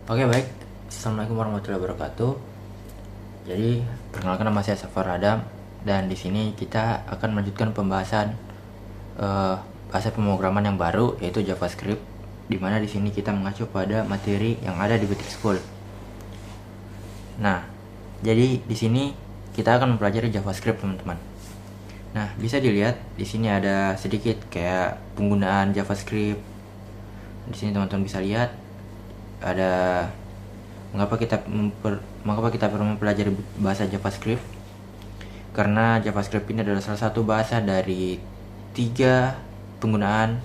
Oke, baik. Assalamualaikum warahmatullahi wabarakatuh. Jadi, perkenalkan, nama saya Safar Adam, dan di sini kita akan melanjutkan pembahasan eh, bahasa pemrograman yang baru, yaitu JavaScript, di mana di sini kita mengacu pada materi yang ada di Butik School. Nah, jadi di sini kita akan mempelajari JavaScript, teman-teman. Nah, bisa dilihat di sini ada sedikit kayak penggunaan JavaScript. Di sini teman-teman bisa lihat ada mengapa kita perlu mempelajari bahasa JavaScript. Karena JavaScript ini adalah salah satu bahasa dari 3 penggunaan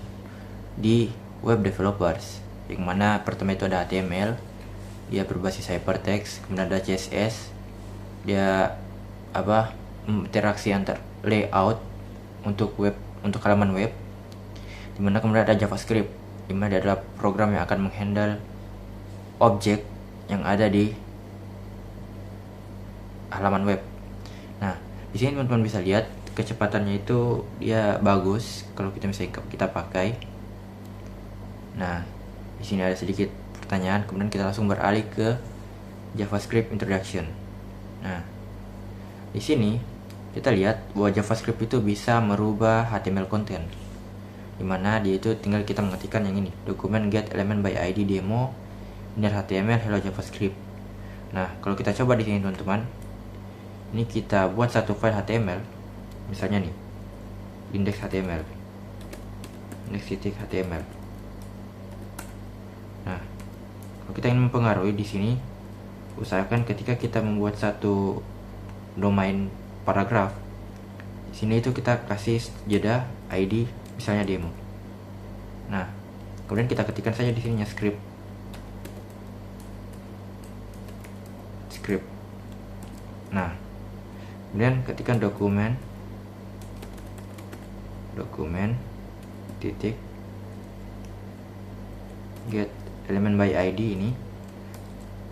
di web developers, yang mana pertama itu ada HTML, dia berbasis hypertext, kemudian ada CSS, dia interaksi antar layout untuk halaman web, dimana kemudian ada JavaScript, dimana dia adalah program yang akan menghandle objek yang ada di halaman web. Nah, di sini teman-teman bisa lihat kecepatannya itu dia bagus kalau kita pakai. Nah, di sini ada sedikit pertanyaan, kemudian kita langsung beralih ke JavaScript Introduction. Nah, di sini kita lihat bahwa JavaScript itu bisa merubah HTML content, dimana dia itu tinggal kita mengetikkan yang ini, dokumen get element by id demo inner HTML hello JavaScript. Nah, kalau kita coba di sini teman-teman, ini kita buat satu file HTML, misalnya nih index.html. Nah, kalau kita ingin mempengaruhi di sini, usahakan ketika kita membuat satu domain paragraf, di sini itu kita kasih jeda ID misalnya demo. Nah, kemudian kita ketikkan saja di sininya script. Nah, kemudian ketikkan dokumen titik get element by id ini,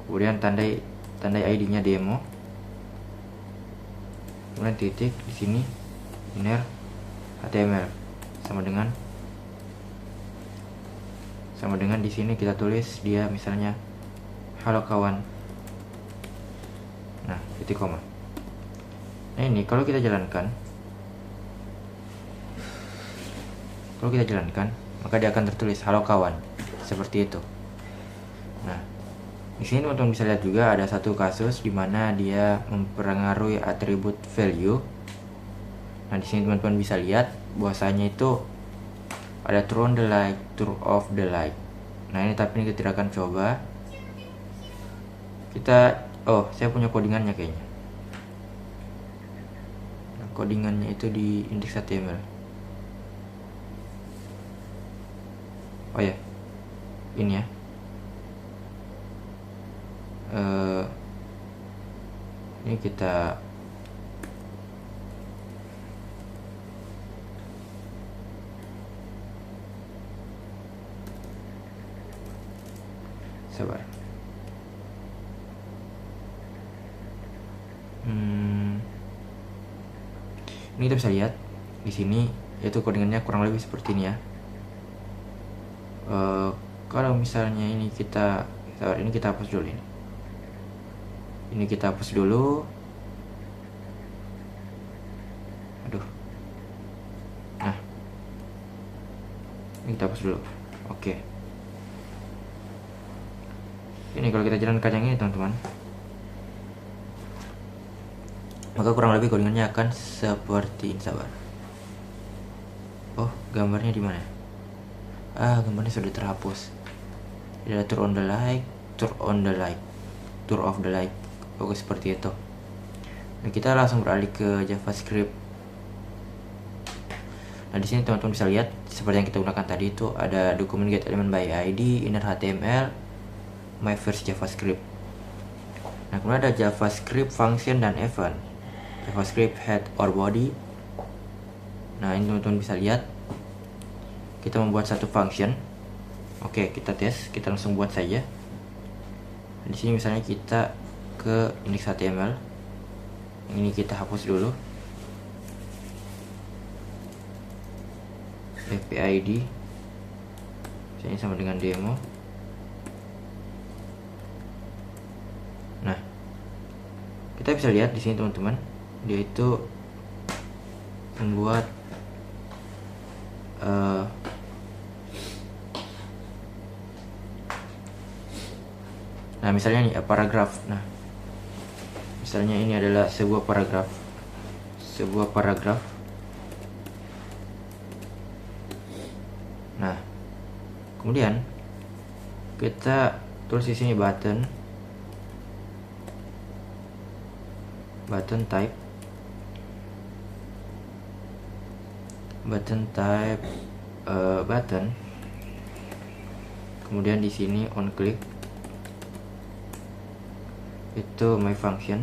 kemudian tandai id-nya demo, kemudian titik di sini inner html sama dengan di sini kita tulis dia misalnya halo kawan. Nah, titik koma. Nah, ini kalau kita jalankan, maka dia akan tertulis halo kawan, seperti itu. Nah, di sini teman-teman bisa lihat juga ada satu kasus di mana dia mempengaruhi atribut value. Nah, di sini teman-teman bisa lihat bahwasanya itu ada true on the light, true off the light. Nah, ini tapi ini kita tidak akan coba. Saya punya codingannya kayaknya. Nah, codingannya itu di index.html. Oh ya, ini ya. Ini kita sabar. Ini kita bisa lihat di sini, yaitu codingannya kurang lebih seperti ini ya. Kalau misalnya ini kita hapus dulu ini. Ini kita hapus dulu. Aduh. Nah, ini kita hapus dulu. Oke. Ini kalau kita jalankan yang ini teman-teman, maka kurang lebih codingannya akan seperti ini. Sabar. Oh, gambarnya di mana? Gambarnya sudah terhapus. Ada turn on the light, turn off the light. Oke, seperti itu. Dan kita langsung beralih ke JavaScript. Nah, di sini teman-teman bisa lihat seperti yang kita gunakan tadi itu ada dokumen get element by id, inner HTML, my first JavaScript. Nah, kemudian ada JavaScript function dan event, JavaScript head or body. Nah, ini teman-teman bisa lihat kita membuat satu function. Oke, kita tes, kita langsung buat saja. Di sini misalnya kita ke index.html. Yang ini kita hapus dulu. fpid misalnya sama dengan demo. kita bisa lihat di sini teman-teman, dia itu membuat nah misalnya nih paragraf. Nah misalnya ini adalah sebuah paragraf. Nah kemudian kita tulis di sini button type button. Kemudian di sini on click itu my function.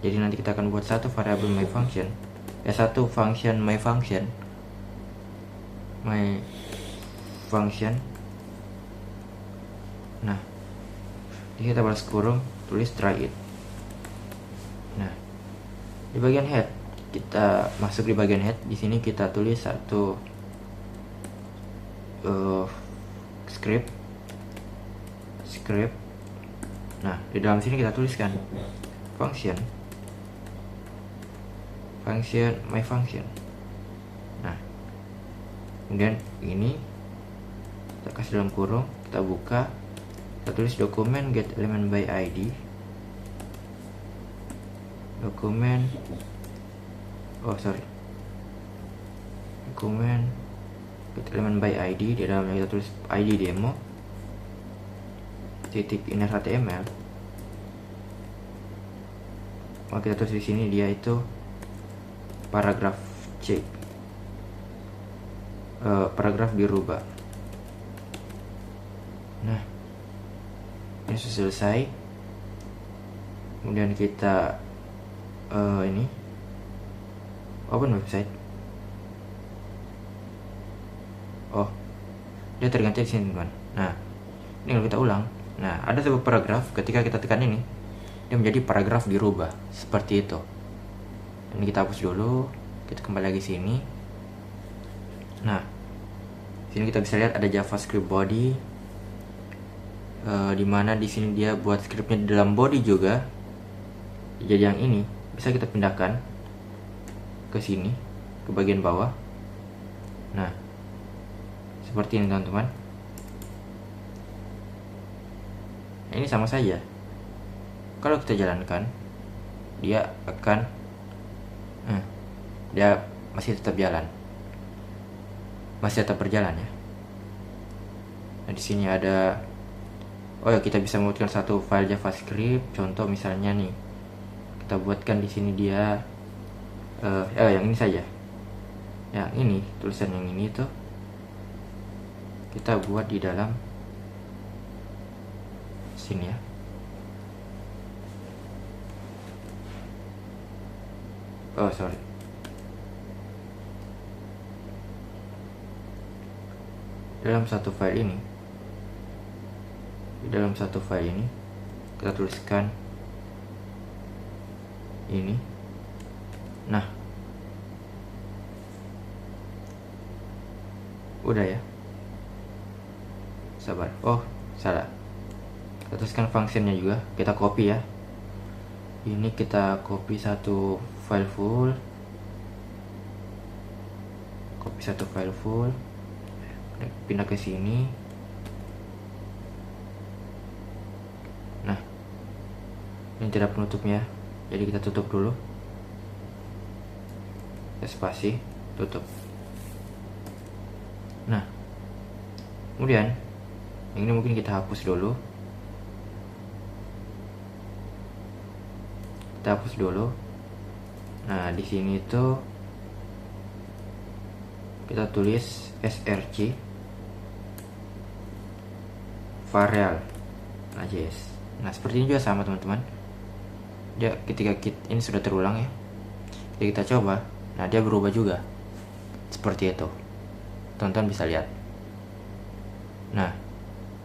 Jadi nanti kita akan buat satu variabel my function, satu function my function. Nah di kita balas kurung, tulis try it. Nah di bagian head, kita masuk di bagian head. Di sini kita tulis satu script. Nah di dalam sini kita tuliskan function my function. Nah kemudian ini kita kasih dalam kurung, kita buka, kita tulis dokumen get element by id, dokumen get element by id. Di dalamnya kita tulis id demo titik inner html. Maka kita tulis di sini dia itu paragraf C, paragraf dirubah. Nah ini sudah selesai. Kemudian kita ini open website. Oh dia terganti di sini teman. Nah ini kalau kita ulang, nah ada sebuah paragraf, ketika kita tekan ini dia menjadi paragraf dirubah seperti itu. Ini kita hapus dulu, kita kembali lagi sini. Nah sini kita bisa lihat ada JavaScript body, dimana di sini dia buat scriptnya di dalam body juga. Jadi yang ini bisa kita pindahkan ke sini, ke bagian bawah. Nah seperti ini teman-teman. Nah, ini sama saja. Kalau kita jalankan, dia akan dia masih tetap berjalan ya. Nah di sini ada kita bisa membuatkan satu file JavaScript. Contoh misalnya nih, kita buatkan di sini dia yang ini saja. Yang ini, tulisan yang ini tuh kita buat di dalam sini ya. Dalam satu file ini kita tuliskan ini. Nah udah ya, sabar. Salah, kita tuliskan functionnya juga, kita copy ya. Ini kita copy satu file full, pindah ke sini. Nah ini tidak penutupnya, jadi kita tutup dulu, spasi, tutup. Nah kemudian yang ini mungkin kita hapus dulu. Nah di sini tuh kita tulis src varial JS. Nah seperti ini juga sama teman-teman. Dia ketika ini sudah terulang ya, jadi kita coba, nah dia berubah juga seperti itu. Teman-teman bisa lihat. Nah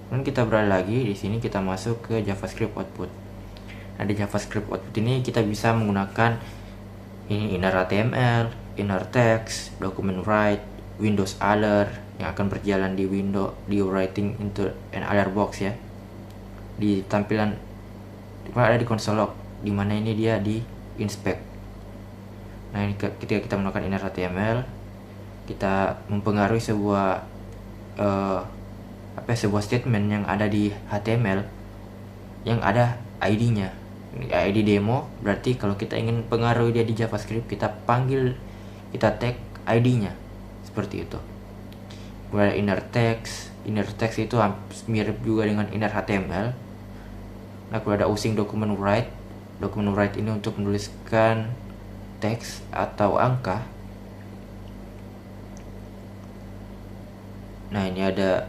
kemudian kita beralih lagi di sini, kita masuk ke JavaScript output. Nah di JavaScript output ini kita bisa menggunakan ini inner HTML, inner text, document write, Windows alert yang akan berjalan di window di writing into an alert box ya. Di tampilan ada di console log. dimana ini dia di inspect. Nah, ini ketika kita melakukan inner HTML, kita mempengaruhi sebuah sebuah statement yang ada di HTML yang ada ID-nya. ID demo, berarti kalau kita ingin pengaruhi dia di JavaScript, kita tag ID-nya seperti itu. Kemudian inner text itu mirip juga dengan inner HTML. Nah, kalau ada using document write ini untuk menuliskan teks atau angka. Nah, ini ada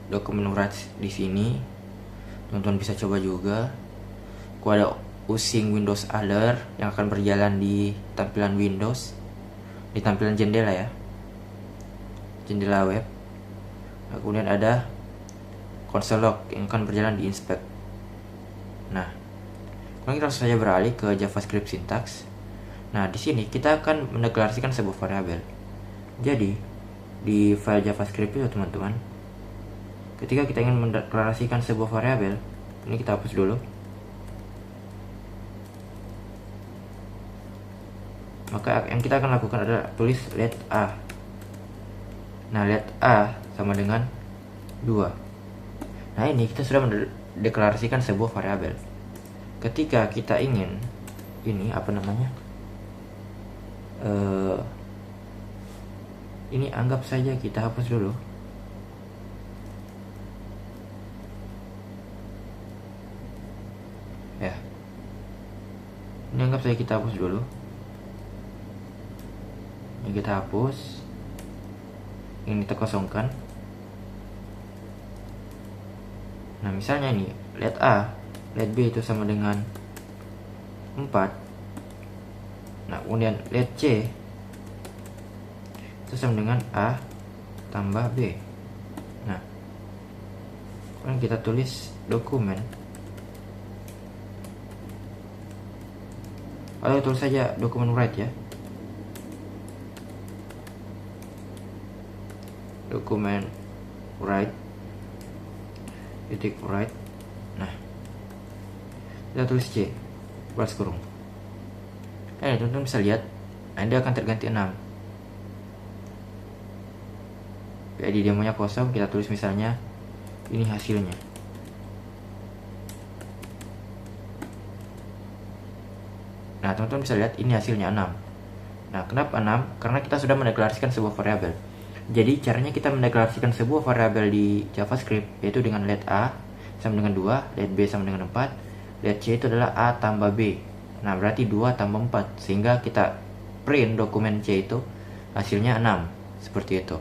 document write di sini, teman-teman bisa coba juga. Kalau ada using Windows Alert yang akan berjalan di tampilan Windows, di tampilan jendela ya, jendela web. Nah, kemudian ada console log yang akan berjalan di inspect. Nah, sekarang kita langsung saja beralih ke JavaScript syntax. Nah, di sini kita akan mendeklarasikan sebuah variabel. Jadi, di file JavaScript itu teman-teman, ketika kita ingin mendeklarasikan sebuah variabel, ini kita hapus dulu. Maka yang kita akan lakukan adalah tulis let a. Nah, let a sama dengan 2. Nah, ini kita sudah mendeklarasikan sebuah variabel. Ketika kita ingin ini ini anggap saja kita hapus dulu. Ya, ini anggap saja kita hapus dulu. Ini kita hapus, ini kita kosongkan. Nah, misalnya ini let a, let b itu sama dengan 4. Nah, kemudian let c itu sama dengan a tambah b. Nah, kemudian kita tulis dokumen, atau tulis saja dokumen write ya, dokumen write titik write. Nah, kita tulis c baris kurung. Teman-teman bisa lihat, Anda akan terganti 6. Jadi demonya kosong, kita tulis misalnya ini hasilnya. Nah, teman-teman bisa lihat ini hasilnya 6. Nah, kenapa 6? Karena kita sudah mendeklarasikan sebuah variabel. Jadi caranya kita mendeklarasikan sebuah variabel di JavaScript yaitu dengan let a sama dengan 2, let b sama dengan 4, let c itu adalah a tambah b. Nah, berarti 2 tambah 4, sehingga kita print dokumen c itu hasilnya 6, seperti itu.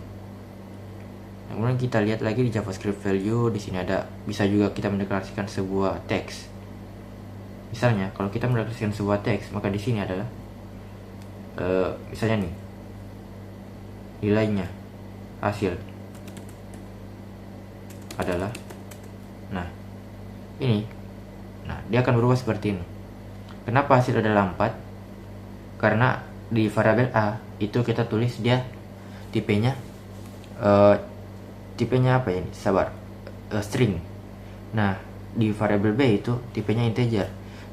Nah, kemudian kita lihat lagi di JavaScript value, di sini ada, bisa juga kita mendeklarasikan sebuah teks. Misalnya kalau kita mendeklarasikan sebuah teks, maka di sini adalah misalnya nih nilainya hasil adalah, nah ini, nah dia akan berubah seperti ini. Kenapa hasil adalah 4? Karena di variabel a itu kita tulis dia tipenya apa ya ini? String. Nah, di variabel b itu tipenya integer.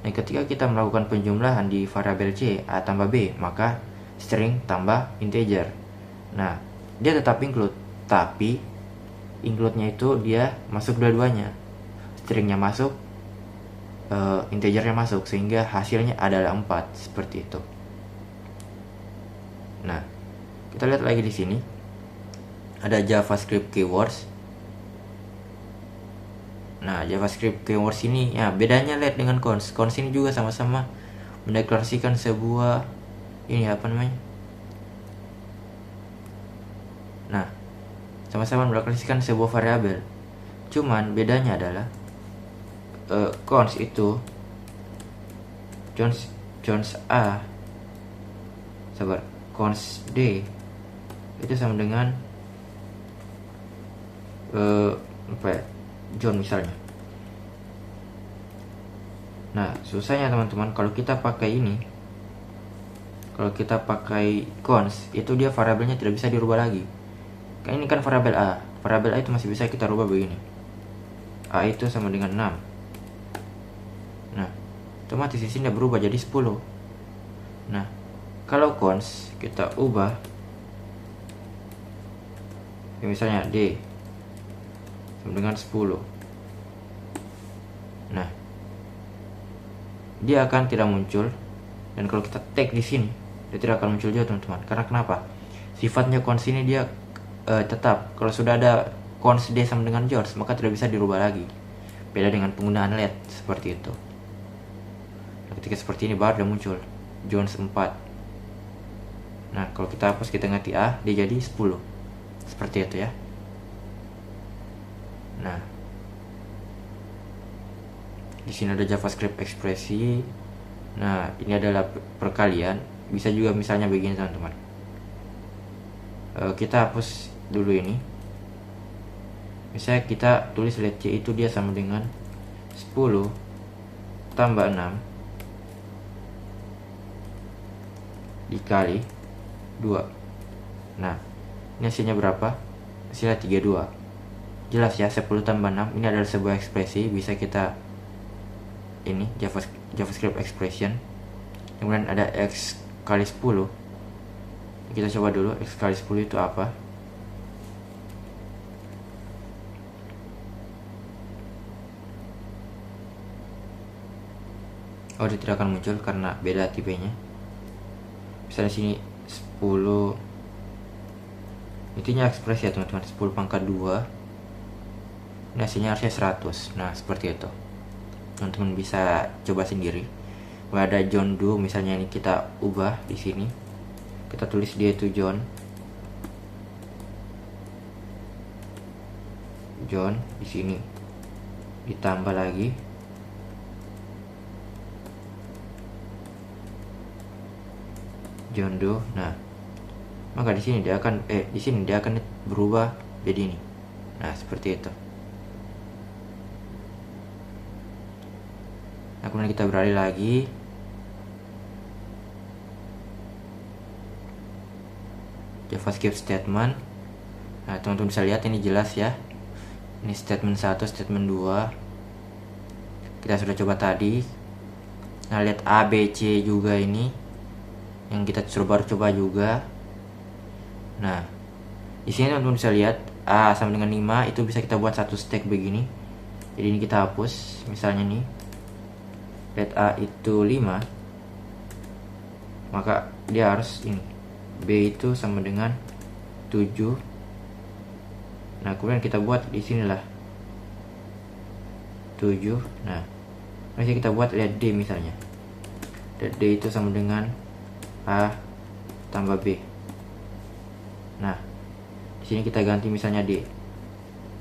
Nah, ketika kita melakukan penjumlahan di variabel c a tambah b, maka string tambah integer. Nah, dia tetap include, tapi include-nya itu dia masuk dua-duanya. Stringnya masuk, integernya masuk, sehingga hasilnya adalah 4, seperti itu. Nah, kita lihat lagi di sini ada JavaScript keywords. Nah, JavaScript keywords ini ya bedanya lihat dengan cons. Cons ini juga sama-sama mendeklarasikan sebuah ini nah, sama-sama mendeklarasikan sebuah variabel. Cuman bedanya adalah cons itu cons a cons d itu sama dengan John misalnya. Nah, susahnya teman-teman kalau kita pakai ini, kalau kita pakai cons, itu dia variabelnya tidak bisa dirubah lagi. Ini kan variabel a itu masih bisa kita rubah begini, a itu sama dengan 6. Nah, otomatis di sini berubah jadi 10. Nah, kalau cons kita ubah, ya misalnya D sama dengan 10. Nah, dia akan tidak muncul, dan kalau kita tag di sini dia tidak akan muncul juga teman-teman. Karena kenapa? Sifatnya cons ini dia tetap, kalau sudah ada cons D sama dengan George maka tidak bisa dirubah lagi. Beda dengan penggunaan LED seperti itu. Nah, ketika seperti ini baru dia muncul Jones 4. Nah, kalau kita hapus, kita ganti A, dia jadi 10. Seperti itu ya. Nah, di sini ada JavaScript ekspresi. Nah, ini adalah perkalian. Bisa juga misalnya begini teman-teman. Kita hapus dulu ini. Misalnya kita tulis let C itu dia sama dengan 10 tambah 6 dikali 2. Nah, ini hasilnya berapa? Hasilnya 32. Jelas ya, 10 tambah 6 ini adalah sebuah ekspresi. Bisa kita ini JavaScript expression. Kemudian ada X kali 10. Kita coba dulu X kali 10 itu apa. Oh, dia tidak akan muncul karena beda tipenya. Misalnya sini 10, intinya ekspresi ya teman-teman, 10 pangkat 2. Ini hasilnya harusnya 100. Nah, seperti itu. Teman-teman bisa coba sendiri. Kalau ada John Doe misalnya, ini kita ubah di sini. Kita tulis dia itu John di sini. Ditambah lagi John Doe. Nah, maka di sini dia akan berubah jadi ini. Nah, seperti itu. Nah, kemudian kita beralih lagi. JavaScript statement. Nah, teman-teman bisa lihat ini jelas ya. Ini statement 1, statement 2. Kita sudah coba tadi. Nah, lihat A, B, C juga ini yang kita baru coba juga. Nah, di sini teman-teman bisa lihat A sama dengan 5 itu bisa kita buat satu stack begini. Jadi ini kita hapus. Misalnya nih, let A itu 5, maka dia harus ini B itu sama dengan 7. Nah, kemudian kita buat di sinilah 7. Nah, masih kita buat let D misalnya. Let D itu sama dengan A tambah B. Nah, di sini kita ganti misalnya D,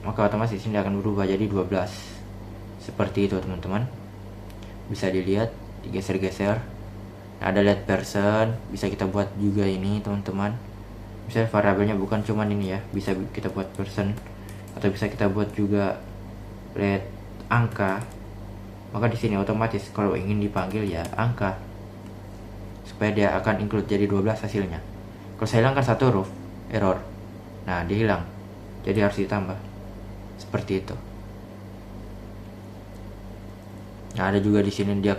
maka otomatis di sini akan berubah jadi 12. Seperti itu teman-teman. Bisa dilihat, digeser-geser. Nah, ada let person, bisa kita buat juga ini teman-teman. Misalnya variabelnya bukan cuman ini ya, bisa kita buat person, atau bisa kita buat juga let angka. Maka di sini otomatis kalau ingin dipanggil ya angka, supaya dia akan include jadi 12 hasilnya. Kalau saya hilangkan satu huruf, error. Nah, dia hilang. Jadi harus ditambah. Seperti itu. Nah, ada juga di sini dia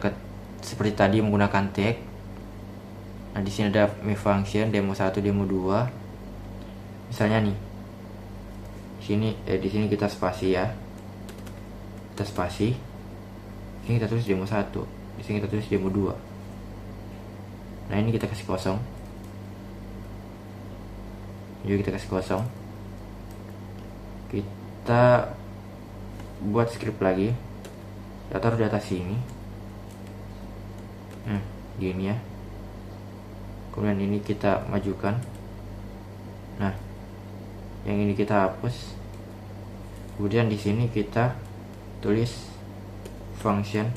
seperti tadi menggunakan tag. Nah, di sini ada main function demo 1, demo 2. Misalnya nih. Di sini kita spasi ya. Kita spasi. Di sini kita tulis demo 1. Di sini kita tulis demo 2. Nah, ini kita kasih kosong. Jadi kita kasih kosong. Kita buat script lagi. Kita taruh di atas sini. Gini ya. Kemudian ini kita majukan. Nah, yang ini kita hapus. Kemudian di sini kita tulis function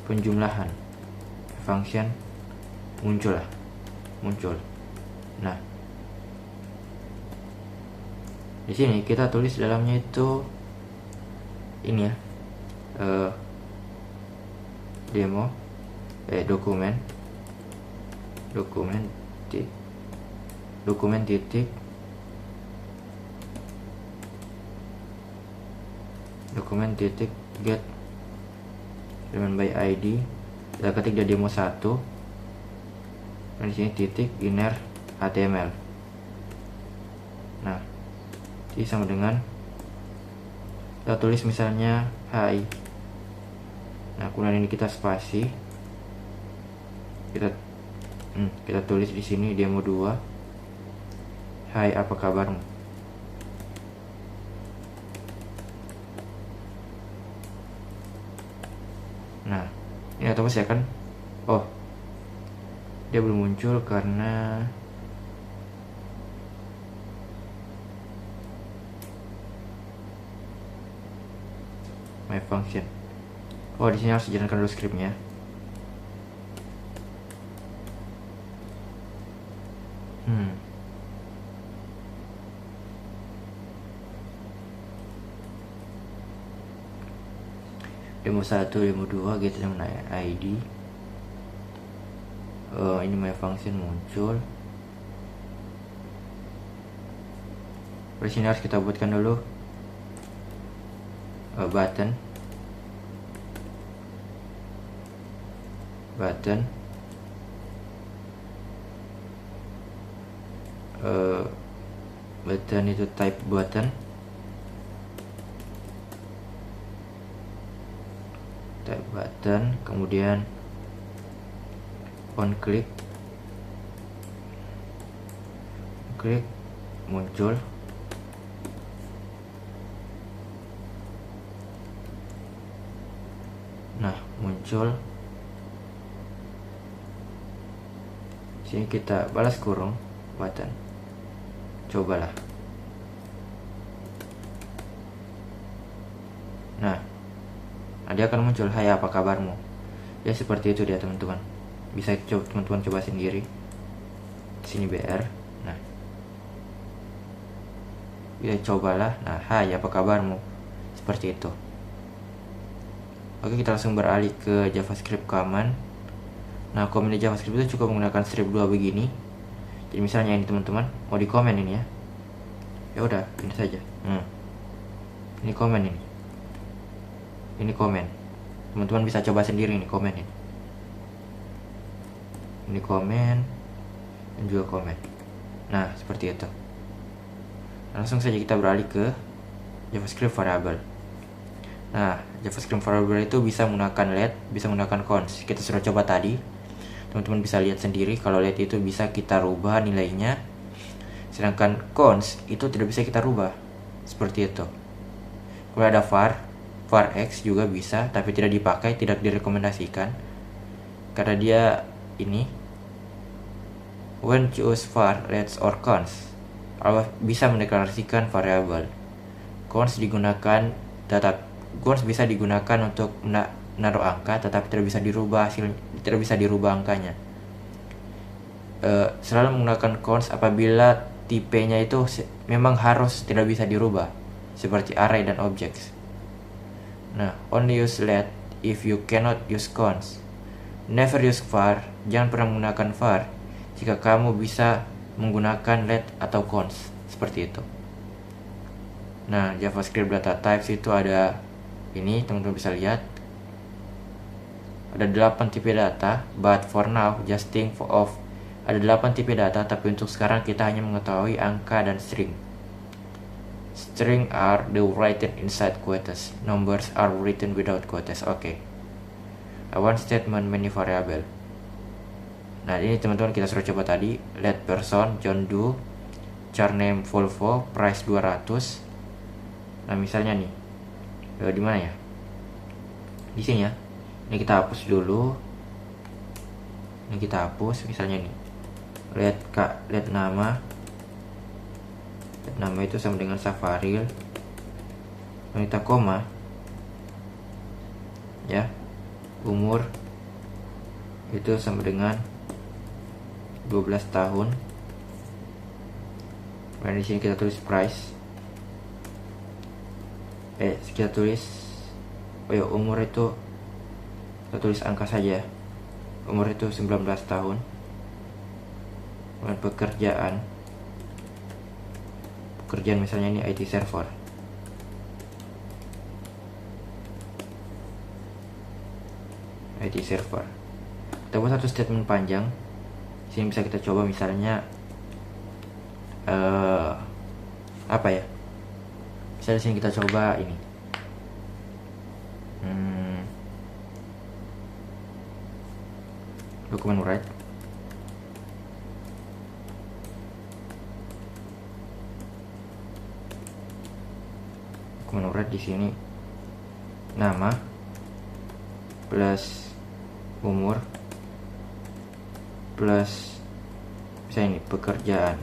penjumlahan, function muncul. Nah, di sini kita tulis dalamnya itu ini ya, dokumen titik get elemen by ID, kita ketik dia demo 1, dan di sini titik inner HTML. Nah, ini sama dengan kita tulis misalnya hi. Nah, kemudian ini kita spasi, kita tulis di sini demo 2, hai apa kabarmu. Nah, ini otomatis ya kan, oh dia belum muncul karena my function. Oh, di sini harus dijalankan dulu scriptnya. Demo 1, demo 2, get dengan ID. Ini my function muncul. Di sini harus kita buatkan dulu button button itu type button, kemudian on click muncul. Nah, muncul. Sini kita balas kurung button. Cobalah. Nah, dia akan muncul, hai apa kabarmu. Ya seperti itu dia teman-teman. Bisa teman-teman coba sendiri. Sini BR. Nah, ya cobalah. Nah, hai apa kabarmu. Seperti itu. Oke, kita langsung beralih ke JavaScript command. Nah, command di JavaScript itu cukup menggunakan strip 2 begini. Jadi misalnya ini teman-teman mau di comment ini ya. Ya udah, ini saja. Ini comment ini. Ini comment. Teman-teman bisa coba sendiri ini comment ini. Ini comment dan juga comment. Nah, seperti itu. Langsung saja kita beralih ke JavaScript variable. Nah, JavaScript variable itu bisa menggunakan let, bisa menggunakan cons. Kita sudah coba tadi. Teman-teman bisa lihat sendiri kalau let itu bisa kita rubah nilainya. Sedangkan cons itu tidak bisa kita rubah. Seperti itu. Kalau ada var x juga bisa, tapi tidak dipakai, tidak direkomendasikan. Karena dia ini when choose var, let or cons, bisa mendeklarasikan variabel. Cons digunakan cons bisa digunakan untuk menaruh angka, tetapi tidak bisa dirubah tidak bisa dirubah angkanya. Selalu menggunakan cons apabila tipenya itu memang harus tidak bisa dirubah, seperti array dan objects. Nah, only use let if you cannot use cons. Never use var, jangan pernah menggunakan var jika kamu bisa menggunakan let atau cons, seperti itu. Nah, JavaScript data types itu ada ini, teman-teman bisa lihat. Ada 8 tipe data, but for now just think of ada 8 tipe data, tapi untuk sekarang kita hanya mengetahui angka dan string. String are the written inside quotes. Numbers are written without quotes. Oke. One statement many variable. Nah, ini teman-teman kita sudah coba tadi. Let person John Doe, char name Volvo, price 200. Nah, misalnya nih. Di mana ya? Di sini ya. Ini kita hapus dulu. Ini kita hapus misalnya nih. Let nama. Nama itu sama dengan Safaril. Wanita koma. Ya. Umur itu sama dengan 12 tahun. Dan di sini kita tulis price. Kita tulis umur itu kita tulis angka saja. Umur itu 19 tahun. Dan pekerjaan misalnya ini IT server. IT server. Kita buat satu statement panjang. Di sini bisa kita coba misalnya apa ya? Misalnya di sini kita coba ini. Dokumen write. Dokumen write di sini nama plus umur plus misalnya ini pekerjaan.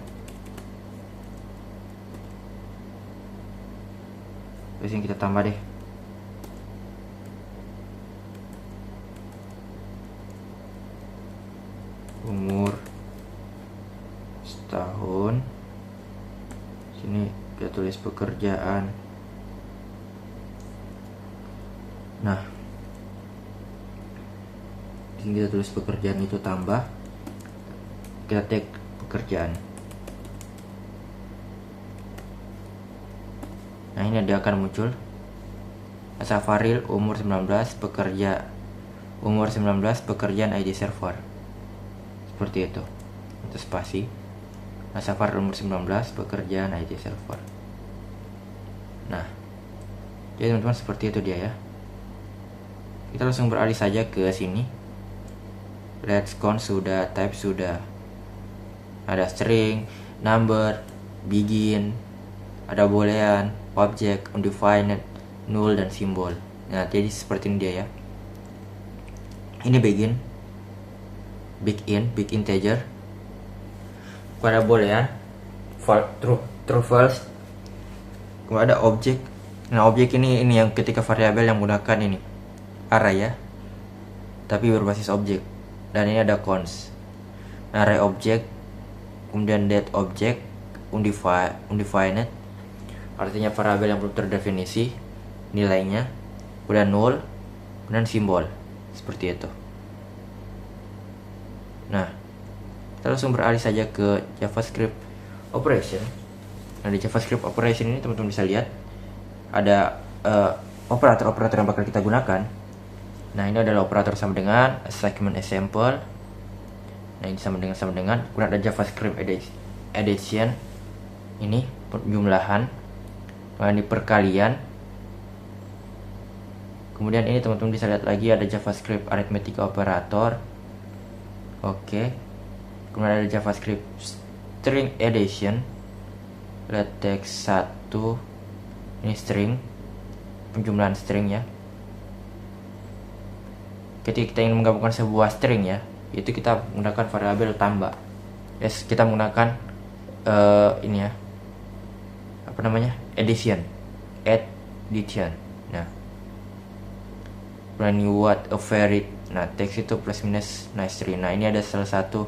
Terus yang kita tambah deh umur setahun. Sini kita tulis pekerjaan. Nah, disini kita tulis pekerjaan itu tambah, kita tag pekerjaan. Nah, ini dia akan muncul Safaril umur 19 pekerjaan ID server. Seperti itu. Untuk spasi Safaril umur 19 pekerjaan ID server. Nah, jadi teman-teman seperti itu dia ya. Kita langsung beralih saja ke sini. Let's count sudah, type sudah. Ada string, number, begin, ada boolean, object, undefined, null, dan simbol. Nah, jadi seperti ini dia ya. Ini begin, big integer. Pada boolean, true false. Kemudian ada object. Nah, objek ini yang ketika variabel yang menggunakan ini array ya, tapi berbasis objek. Dan ini ada cons. Nah, array object, kemudian date object, undefined, artinya variabel yang belum terdefinisi nilainya, kemudian null, kemudian simbol. Seperti itu. Nah, kita langsung beralih saja ke JavaScript operation. Nah, di JavaScript operation ini teman-teman bisa lihat ada operator-operator yang bakal kita gunakan. Nah, ini adalah operator sama dengan segment example. Nah, ini sama dengan. Kemudian ada JavaScript addition. Ini penjumlahan. Kemudian ini perkalian. Kemudian ini teman-teman bisa lihat lagi ada JavaScript arithmetic operator. Oke. Kemudian ada JavaScript string addition. Let text 1. Ini string. Penjumlahan string ya. Ketika kita ingin menggabungkan sebuah string ya, itu kita menggunakan variabel tambah. Yes, kita menggunakan ini ya, apa namanya, addition. Nah, when you want a varied, nah text itu plus minus, nah string. Nah, ini ada salah satu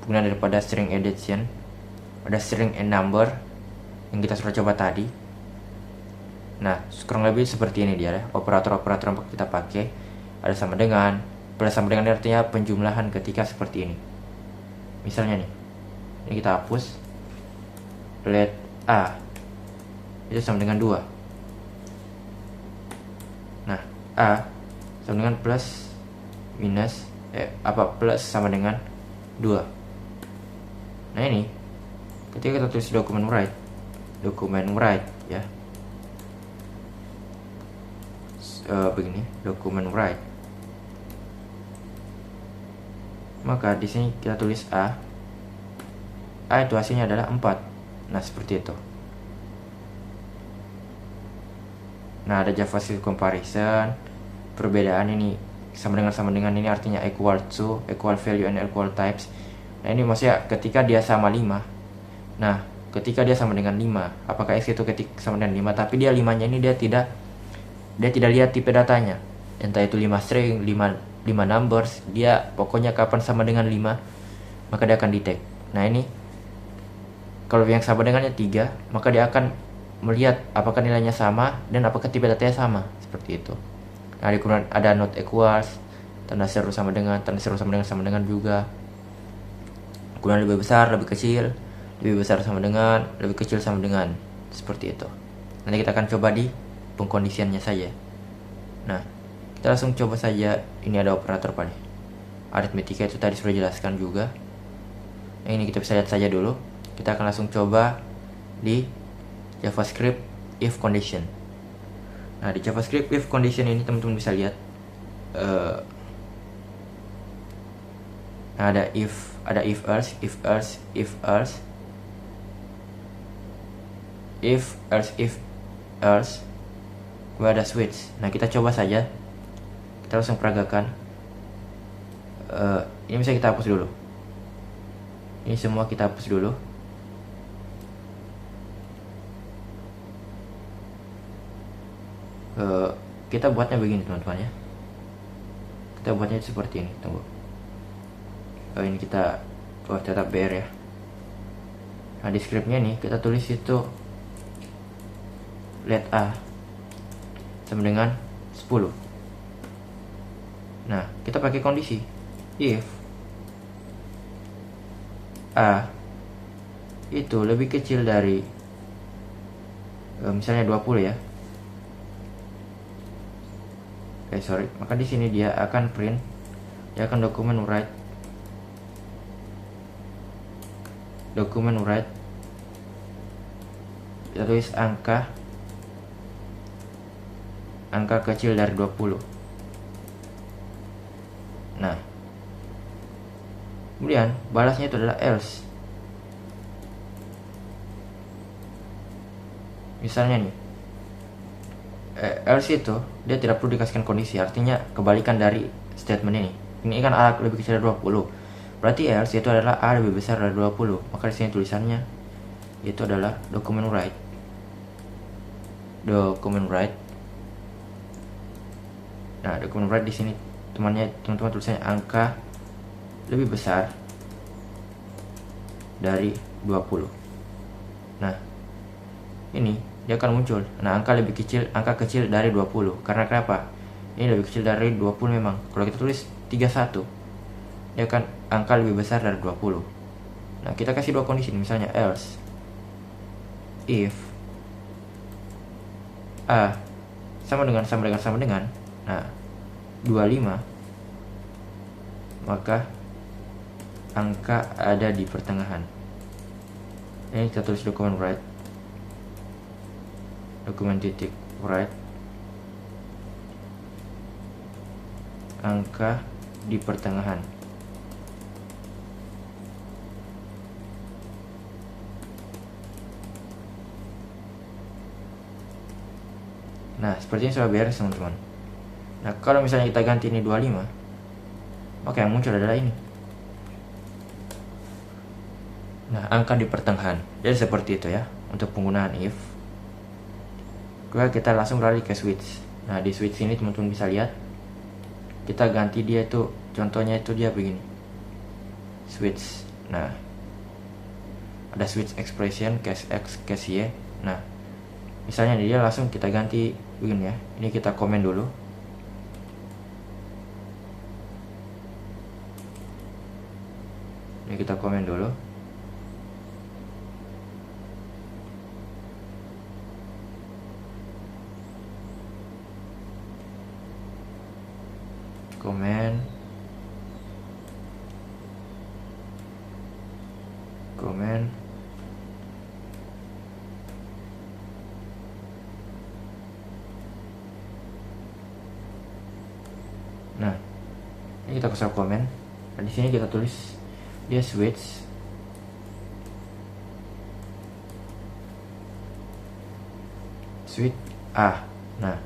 penggunaan daripada string addition. Ada string and number yang kita sudah coba tadi. Nah, kurang lebih seperti ini dia ya, operator-operator yang kita pakai. Ada sama dengan, plus sama dengan artinya penjumlahan ketika seperti ini. Misalnya nih, ini kita hapus. Let A itu sama dengan 2. Nah, A sama dengan plus minus plus sama dengan 2. Nah, ini ketika kita tulis dokumen write ya, begini, dokumen write. Maka di sini kita tulis A itu hasilnya adalah 4. Nah, seperti itu. Nah, ada JavaScript comparison. Perbedaan ini sama dengan ini artinya equal to, equal value, and equal types. Nah, ini maksudnya ketika dia sama 5. Nah, ketika dia sama dengan 5, apakah X itu ketika sama dengan 5, tapi dia 5-nya ini dia tidak lihat tipe datanya. Entah itu 5 string, 5 numbers, dia pokoknya kapan sama dengan 5, maka dia akan detect. Nah, ini kalau yang sama dengannya 3, maka dia akan melihat apakah nilainya sama dan apakah tipe datanya sama. Seperti itu. Nah, kemudian ada not equals, tanda seru sama dengan juga. Kemudian lebih besar, lebih kecil, lebih besar sama dengan, lebih kecil sama dengan. Seperti itu. Nanti kita akan coba di pengkondisiannya saja. Nah, Kita langsung coba saja. Ini ada operator pada aritmetika, itu tadi sudah jelaskan juga. Nah, ini kita bisa lihat saja dulu. Kita akan langsung coba di JavaScript if condition. Nah, di JavaScript if condition ini teman-teman bisa lihat nah, ada if else, if else, gue ada switch. Nah, kita coba saja. Kita langsung peragakan. Ini bisa kita hapus dulu. Ini semua kita hapus dulu. Kita buatnya begini teman-teman ya. Kita buatnya seperti ini. Tunggu. Ini kita buat tetap BR ya. Nah, di scriptnya nih kita tulis itu let A sama dengan 10. Nah, kita pakai kondisi if A itu lebih kecil dari misalnya 20 ya. Maka di sini dia akan print, dia akan dokumen write kita tulis angka kecil dari 20. Nah, kemudian balasnya itu adalah else. Misalnya nih, else itu dia tidak perlu dikasihkan kondisi, artinya kebalikan dari statement ini. Ini kan A lebih kecil dari 20. Berarti else itu adalah A lebih besar dari 20. Maka di sini tulisannya itu adalah document write. Nah, document write di sini teman-teman tulisannya angka lebih besar dari 20. Nah, ini dia akan muncul. Nah, angka kecil dari 20. Karena kenapa? Ini lebih kecil dari 20 memang. Kalau kita tulis 31, dia akan angka lebih besar dari 20. Nah, kita kasih dua kondisi, misalnya else if A sama dengan. Nah, 25, maka angka ada di pertengahan. Ini kita tulis dokumen write, angka di pertengahan. Nah, sepertinya sudah beres teman-teman. Nah, kalau misalnya kita ganti ini 25, maka yang muncul adalah ini. Nah, angka di pertengahan. Jadi seperti itu ya untuk penggunaan if. Kita langsung lari ke switch. Nah, di switch ini teman-teman bisa lihat, kita ganti dia itu, contohnya itu dia begini, switch. Nah, ada switch expression, case X, case Y. Nah, misalnya dia langsung kita ganti begini ya. Ini kita komen dulu. Ini kita komen dulu. Komen. Nah, ini kita kasih komen. Dan di sini kita tulis dia switch A. Nah,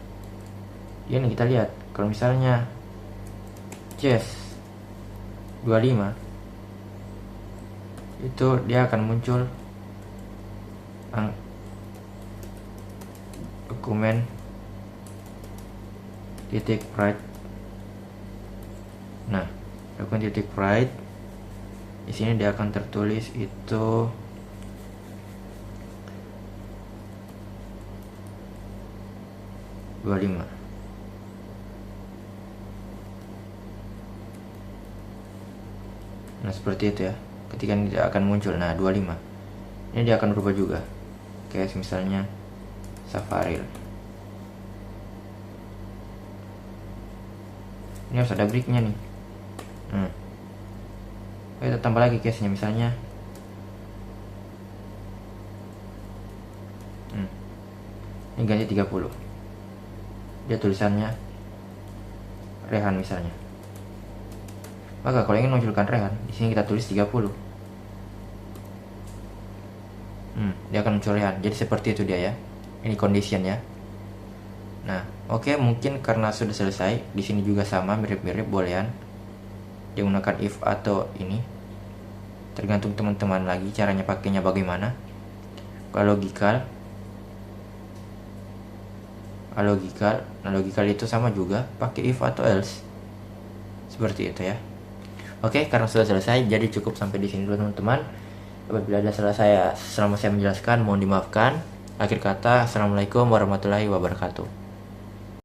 ini kita lihat kalau misalnya chess 25, itu dia akan muncul dokumen titik write. Nah, dokumen titik write di sini dia akan tertulis itu (25). Nah, seperti itu ya. Ketika ini dia akan muncul. Nah, 25. Ini dia akan berubah juga. Kayak misalnya Safaril. Ini harus ada breaknya nih. Kita tambah lagi case-nya, misalnya ini ganti 30. Dia tulisannya Rehan misalnya. Maka kalau ingin munculkan Rehan, di sini kita tulis 30. Dia akan muncul Rehan. Jadi seperti itu dia ya. Ini condition ya. Nah, oke, mungkin karena sudah selesai, di sini juga sama, mirip-mirip, bolehan dia menggunakan if atau ini. Tergantung teman-teman lagi caranya pakainya bagaimana. Kalau logical itu sama juga, pakai if atau else. Seperti itu ya. Oke, karena sudah selesai, jadi cukup sampai di sini dulu teman-teman. Apabila ada salah selama saya menjelaskan, mohon dimaafkan. Akhir kata, assalamualaikum warahmatullahi wabarakatuh.